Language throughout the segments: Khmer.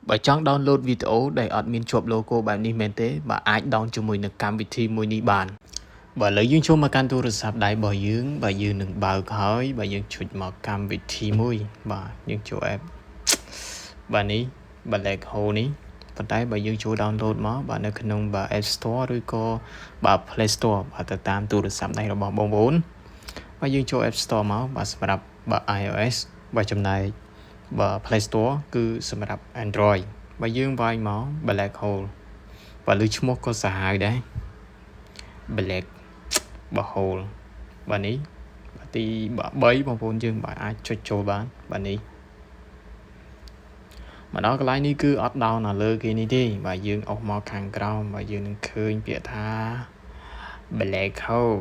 បើចង់ download វីដេអូដែលអត់មានជាប់ logo បែបនេះមែនទេបើអាច down ជាមួយនឹងកម្មវិធីមួយនេះបានបើឥឡូវយើងចូលមកកាន់ទូរស័ព្ទដៃរបស់យើងបើយើងនឹងបើកហើយបើយើងចុចមកកម្មវិធីមួយបាទយើងចូល app បាទនេះ Black Hole នេះប៉ុន្តែបើយើងចូល download មកបាទនៅក្នុងបាទ App Store ឬក៏បាទ Play Store បាទទៅតាមទូរស័ព្ទដៃរបស់បងប្អូនបាទយើងចូល App Store មកបាទសម្រាប់បាទ iOS បាទចំណែកបាទ Play Store គឺសម្រាប់ Android បើយើងវាយមក Black Hole បាទលើឈ្មោះក៏សាហាវដែរ Black Hole បាទនេះបាទទី3បងប្អូនយើងបាទអាចចុចចូលបានបាទនេះមកដល់កន្លែងនេះគឺអត់ down នៅលើគេនេះទេបាទយើងអុសមកខាងក្រោមបាទយើងនឹងឃើញពាក្យថា Black Hole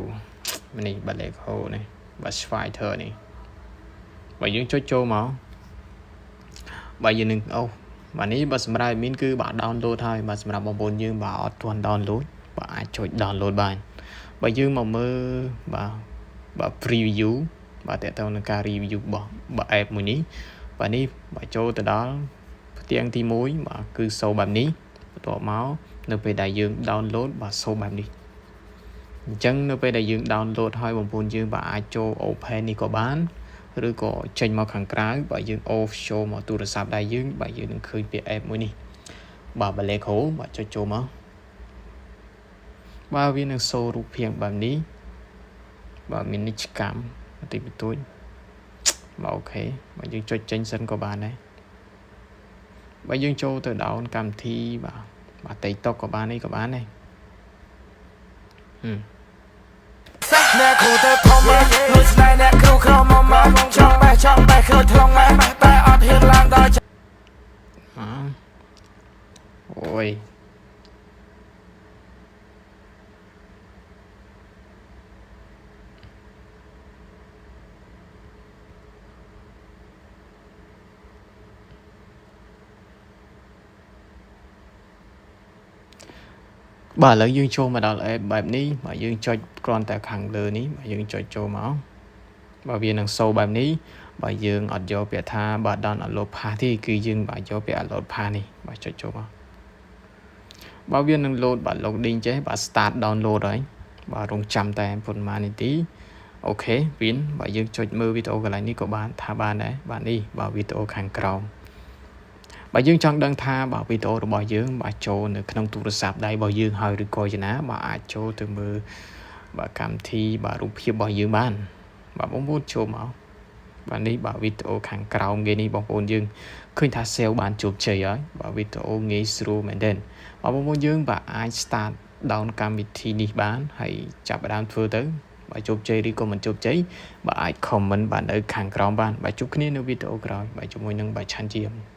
នេះ Black Hole នេះបាទ Fighter នេះបាទយើងចុចចូលមកបាទយើងនឹងអុសបាទនេះបាទសម្រាប់ admin គឺបាទ download ហើយបាទសម្រាប់បងប្អូនយើងបាទអត់ទាន់ download បាទអាចចុច download បានបើយើងមកមើលបាទ preview បាទតើតើនឹងការ review របស់បាទ app មួយនេះបាទនេះបាទចូលទៅដល់ផ្ទាំងទី1បាទគឺសូបែបនេះបន្ទាប់មកនៅពេលដែលយើង download បាទសូបែបនេះអញ្ចឹងនៅពេលដែលយើង download ហើយបងប្អូនយើងបាទអាចចូល open នេះក៏បានឬក៏ចេញមកខាងក្រៅបាទយើង off show មកទូរស័ព្ទដៃយើងបាទយើងនឹងឃើញពាក្យ app មួយនេះបាទ Black Hole បាទចុចចូលមកបាទវានឹងសូរូបភាពបែបនេះបាទមាននិច្ចកម្មបន្តិចបន្តួចបាទអូខេបាទយើងចុចចេញសិនក៏បានដែរបើយើងចូលទៅ down កម្មវិធីបាទ TikTok ក៏បាននេះក៏បានដែរអ្នកគ្រូទៅធំមកលួចស្នេហ៍អ្នកគ្រូក្រមមកចង់បេះគ្រូថ្លងម៉ែតែអត់ហ៊ានឡើងដល់អូយបាទឥឡូវយើងចូលមកដល់ app បែបនេះបាទយើងចុចគ្រាន់តែខាងលើនេះបាទយើងចុចចូលមកបាទវានឹងសូបែបនេះបាទយើងអត់យកពាក្យថាបាទ download pass ទេគឺយើងបាទយកពាក្យ download pass នេះបាទចុចចូលមកបាទវានឹង load បាទ loading ចេះបាទ start download ហើយបាទរងចាំតែប៉ុន្មាននាទីអូខេវិញបាទយើងចុចមើលវីដេអូកន្លែងនេះក៏បានថាបានដែរបាទនេះបាទវីដេអូខាងក្រោមបើយើងចង់ដឹងថាបាទវីដេអូរបស់យើងបាទចូលនៅក្នុងទូរស័ព្ទដៃរបស់យើងហើយឬក៏យ៉ាងណាបាទអាចចូលទៅមើលបាទកម្មវិធីបាទរូបភាពរបស់យើងបានបាទបងប្អូនចូលមកបាទនេះបាទវីដេអូខាងក្រោមគេនេះបងប្អូនយើងឃើញថា sale បានជោគជ័យហើយបាទវីដេអូងាយស្រួលមែនទែនបងប្អូនយើងបាទអាច start down កម្មវិធីនេះបានហើយចាប់ផ្ដើមធ្វើទៅបាទជោគជ័យឬក៏មិនជោគជ័យបាទអាច comment បាទនៅខាងក្រោមបានបាទជួបគ្នានៅវីដេអូក្រោយបាទជាមួយនឹងបាទឆាន់ជាម